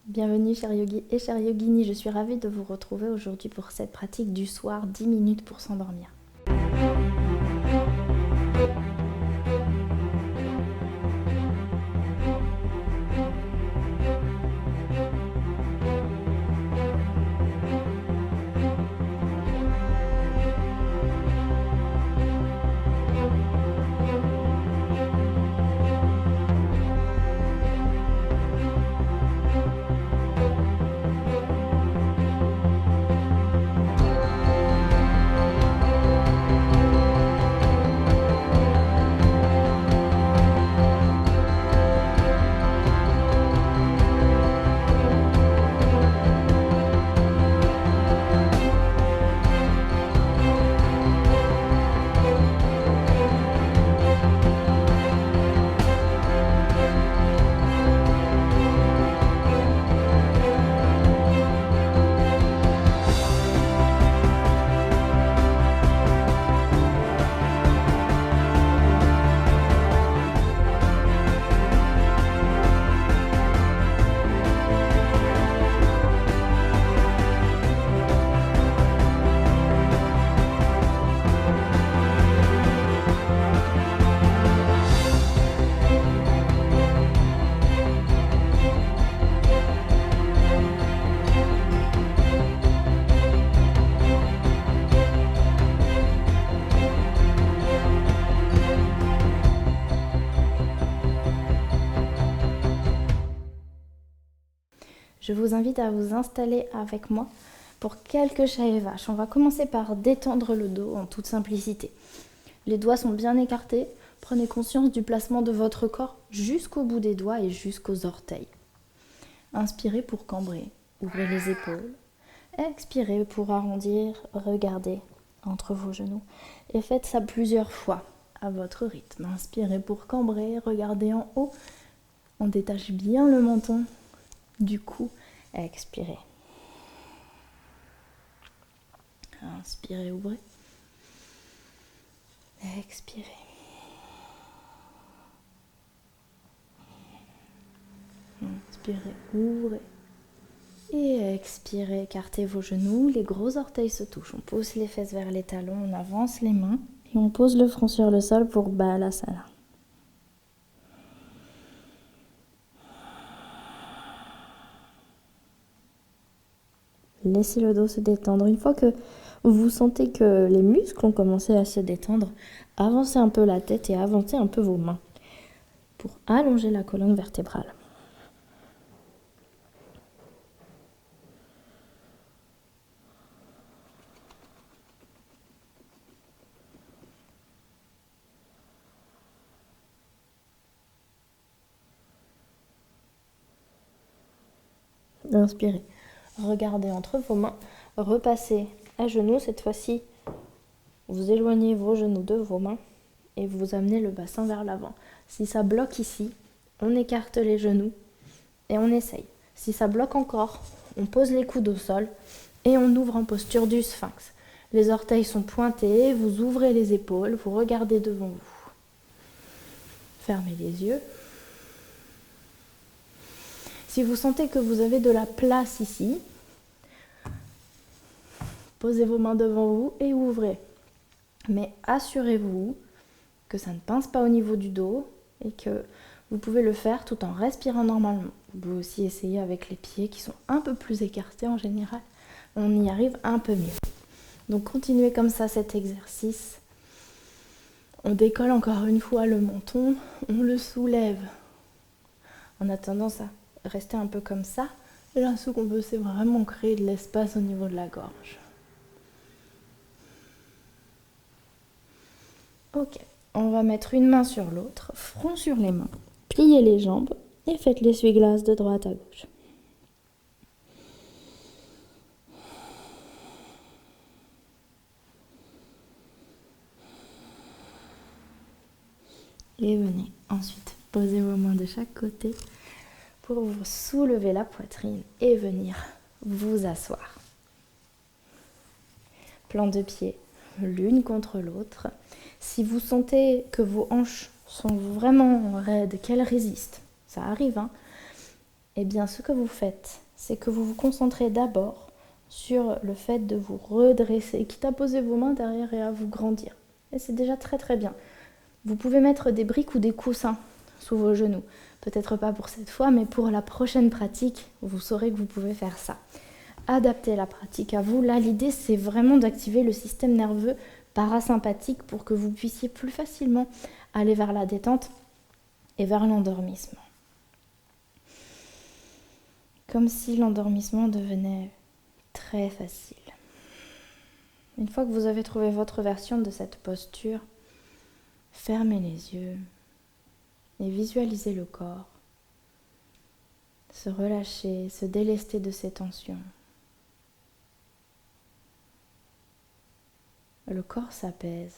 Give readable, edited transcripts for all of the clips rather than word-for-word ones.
Bienvenue chers yogis et chères yoginis, je suis ravie de vous retrouver aujourd'hui pour cette pratique du soir, 10 minutes pour s'endormir. Je vous invite à vous installer avec moi pour quelques chats et vaches. On va commencer par détendre le dos en toute simplicité. Les doigts sont bien écartés. Prenez conscience du placement de votre corps jusqu'au bout des doigts et jusqu'aux orteils. Inspirez pour cambrer, ouvrez les épaules. Expirez pour arrondir, regardez entre vos genoux. Et faites ça plusieurs fois à votre rythme. Inspirez pour cambrer, regardez en haut. On détache bien le menton du cou. Expirez. Inspirez, ouvrez. Expirez. Inspirez, ouvrez. Et expirez, écartez vos genoux, les gros orteils se touchent. On pousse les fesses vers les talons, on avance les mains et on pose le front sur le sol pour Balasana. Laissez le dos se détendre. Une fois que vous sentez que les muscles ont commencé à se détendre, avancez un peu la tête et avancez un peu vos mains pour allonger la colonne vertébrale. Inspirez. Regardez entre vos mains, repassez à genoux. Cette fois-ci, vous éloignez vos genoux de vos mains et vous amenez le bassin vers l'avant. Si ça bloque ici, on écarte les genoux et on essaye. Si ça bloque encore, on pose les coudes au sol et on ouvre en posture du sphinx. Les orteils sont pointés, vous ouvrez les épaules, vous regardez devant vous. Fermez les yeux. Si vous sentez que vous avez de la place ici, posez vos mains devant vous et ouvrez. Mais assurez-vous que ça ne pince pas au niveau du dos et que vous pouvez le faire tout en respirant normalement. Vous pouvez aussi essayer avec les pieds qui sont un peu plus écartés en général. On y arrive un peu mieux. Donc continuez comme ça cet exercice. On décolle encore une fois le menton, on le soulève. On a tendance à rester un peu comme ça. Et là, ce qu'on veut, c'est vraiment créer de l'espace au niveau de la gorge. Ok, on va mettre une main sur l'autre, front sur les mains, pliez les jambes et faites l'essuie-glace de droite à gauche. Et venez ensuite poser vos mains de chaque côté pour vous soulever la poitrine et venir vous asseoir. Plan de pied l'une contre l'autre. Si vous sentez que vos hanches sont vraiment raides, qu'elles résistent, ça arrive, hein, Eh bien, ce que vous faites, c'est que vous vous concentrez d'abord sur le fait de vous redresser, quitte à poser vos mains derrière et à vous grandir. Et c'est déjà très très bien. Vous pouvez mettre des briques ou des coussins sous vos genoux. Peut-être pas pour cette fois, mais pour la prochaine pratique, vous saurez que vous pouvez faire ça. Adaptez la pratique à vous. Là, l'idée, c'est vraiment d'activer le système nerveux parasympathique pour que vous puissiez plus facilement aller vers la détente et vers l'endormissement. Comme si l'endormissement devenait très facile. Une fois que vous avez trouvé votre version de cette posture, fermez les yeux et visualisez le corps se relâcher, se délester de ses tensions. Le corps s'apaise,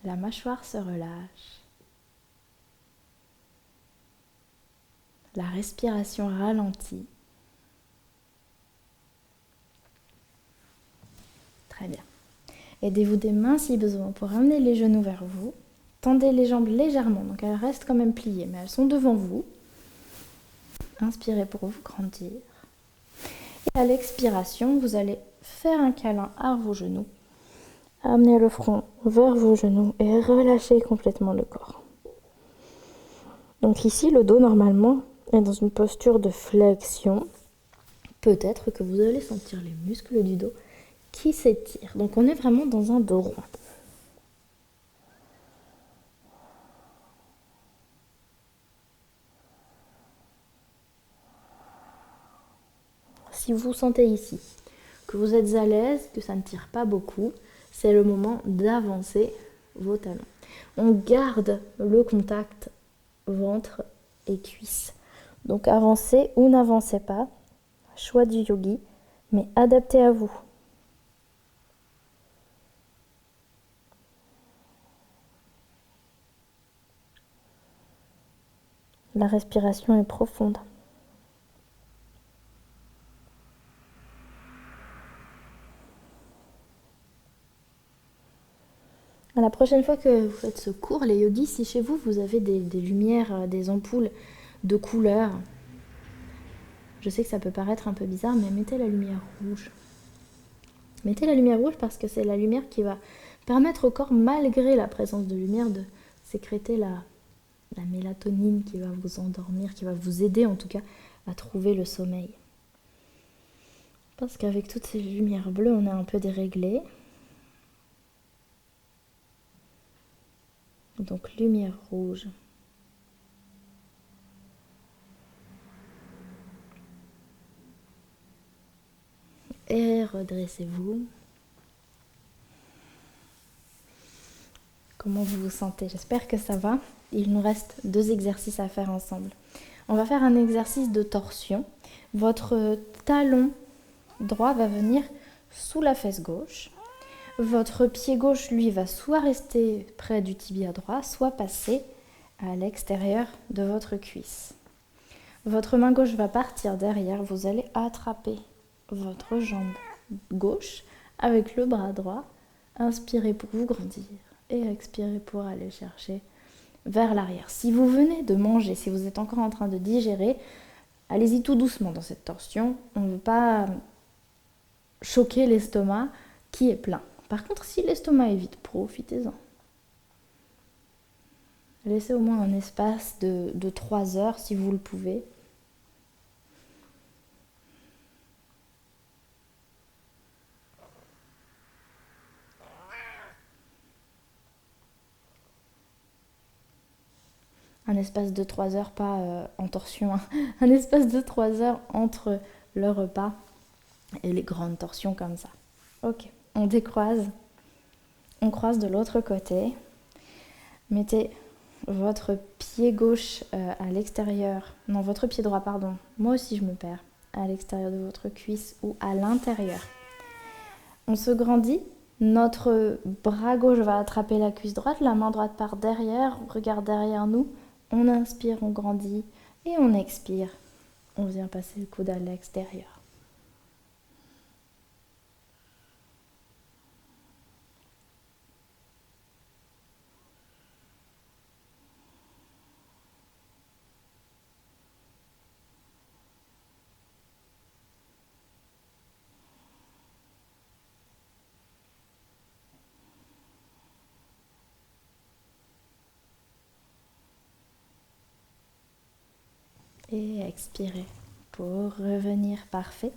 la mâchoire se relâche, la respiration ralentit. Très bien. Aidez-vous des mains si besoin pour amener les genoux vers vous. Tendez les jambes légèrement, donc elles restent quand même pliées, mais elles sont devant vous. Inspirez pour vous grandir. Et à l'expiration, vous allez faire un câlin à vos genoux. Amenez le front vers vos genoux et relâchez complètement le corps. Donc ici, le dos normalement est dans une posture de flexion. Peut-être que vous allez sentir les muscles du dos qui s'étirent. Donc on est vraiment dans un dos rond. Si vous sentez ici que vous êtes à l'aise, que ça ne tire pas beaucoup, c'est le moment d'avancer vos talons. On garde le contact ventre et cuisse. Donc avancez ou n'avancez pas, choix du yogi, mais adapté à vous. La respiration est profonde. La prochaine fois que vous faites ce cours, les yogis, si chez vous, vous avez des lumières, des ampoules de couleur, je sais que ça peut paraître un peu bizarre, mais mettez la lumière rouge. Mettez la lumière rouge parce que c'est la lumière qui va permettre au corps, malgré la présence de lumière, de sécréter la mélatonine qui va vous endormir, qui va vous aider en tout cas à trouver le sommeil. Parce qu'avec toutes ces lumières bleues, on est un peu déréglé. Donc lumière rouge. Et redressez-vous. Comment vous vous sentez? J'espère que ça va. Il nous reste 2 exercices à faire ensemble. On va faire un exercice de torsion. Votre talon droit va venir sous la fesse gauche. Votre pied gauche, lui, va soit rester près du tibia droit, soit passer à l'extérieur de votre cuisse. Votre main gauche va partir derrière. Vous allez attraper votre jambe gauche avec le bras droit. Inspirez pour vous grandir et expirez pour aller chercher vers l'arrière. Si vous venez de manger, si vous êtes encore en train de digérer, allez-y tout doucement dans cette torsion. On ne veut pas choquer l'estomac qui est plein. Par contre, si l'estomac est vide, profitez-en. Laissez au moins un espace de 3 heures si vous le pouvez. Un espace de 3 heures, pas en torsion, hein. Un espace de 3 heures entre le repas et les grandes torsions comme ça. Ok, on décroise. On croise de l'autre côté. Mettez votre pied gauche à l'extérieur. Non, votre pied droit, pardon. Moi aussi, je me perds. À l'extérieur de votre cuisse ou à l'intérieur. On se grandit. Notre bras gauche va attraper la cuisse droite. La main droite part derrière. On regarde derrière nous. On inspire, on grandit. Et on expire. On vient passer le coude à l'extérieur. Et expirez pour revenir parfait.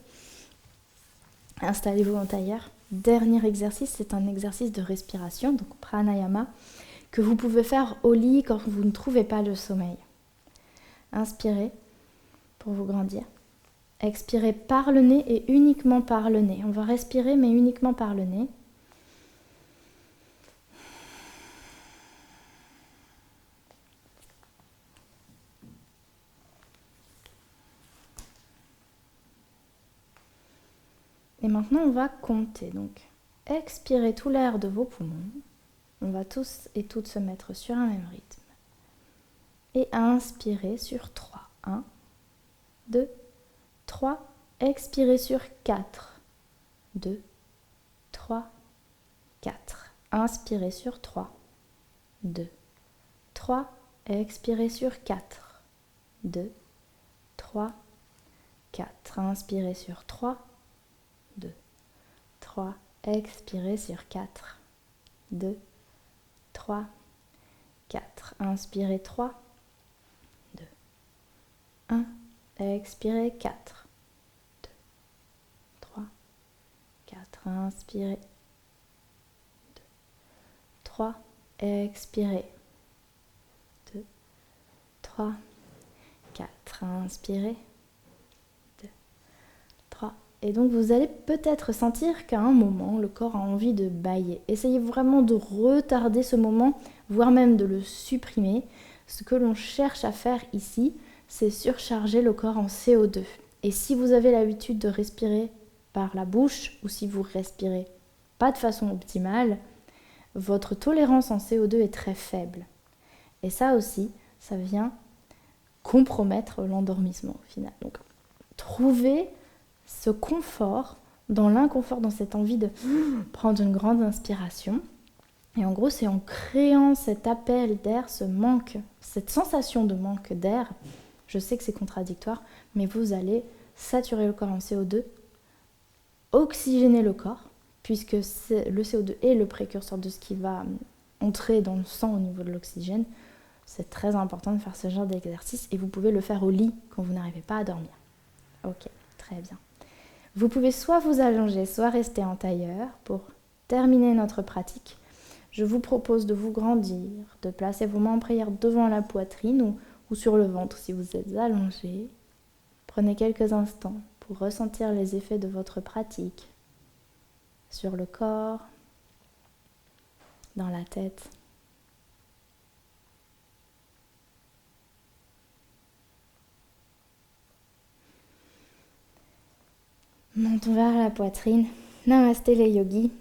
Installez-vous en tailleur. Dernier exercice, c'est un exercice de respiration, donc pranayama, que vous pouvez faire au lit quand vous ne trouvez pas le sommeil. Inspirez pour vous grandir. Expirez par le nez et uniquement par le nez. On va respirer mais uniquement par le nez. Et maintenant, on va compter. Donc, expirez tout l'air de vos poumons. On va tous et toutes se mettre sur un même rythme. Et inspirez sur 3. 1, 2, 3. Expirez sur 4. 2, 3, 4. Inspirez sur 3. 2, 3. Expirez sur 4. 2, 3, 4. Inspirez sur 3. 2, 3, expirez sur 4, 2, 3, 4, inspirez 3, 2, 1, expirez 4, 2, 3, 4, inspirez, 2, 3, expirez, 2, 3, 4, inspirez, 2, 3. Et donc vous allez peut-être sentir qu'à un moment, le corps a envie de bâiller. Essayez vraiment de retarder ce moment, voire même de le supprimer. Ce que l'on cherche à faire ici, c'est surcharger le corps en CO2. Et si vous avez l'habitude de respirer par la bouche, ou si vous respirez pas de façon optimale, votre tolérance en CO2 est très faible. Et ça aussi, ça vient compromettre l'endormissement au final. Donc, trouvez ce confort dans l'inconfort, dans cette envie de prendre une grande inspiration. Et en gros, c'est en créant cet appel d'air, ce manque, cette sensation de manque d'air, je sais que c'est contradictoire, mais vous allez saturer le corps en CO2, oxygéner le corps, puisque le CO2 est le précurseur de ce qui va entrer dans le sang au niveau de l'oxygène. C'est très important de faire ce genre d'exercice et vous pouvez le faire au lit quand vous n'arrivez pas à dormir. Ok, très bien. Vous pouvez soit vous allonger, soit rester en tailleur. Pour terminer notre pratique, je vous propose de vous grandir, de placer vos mains en prière devant la poitrine ou sur le ventre si vous êtes allongé. Prenez quelques instants pour ressentir les effets de votre pratique sur le corps, dans la tête. Menton vers la poitrine. Namasté les yogis.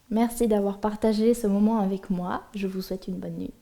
Merci d'avoir partagé ce moment avec moi. Je vous souhaite une bonne nuit.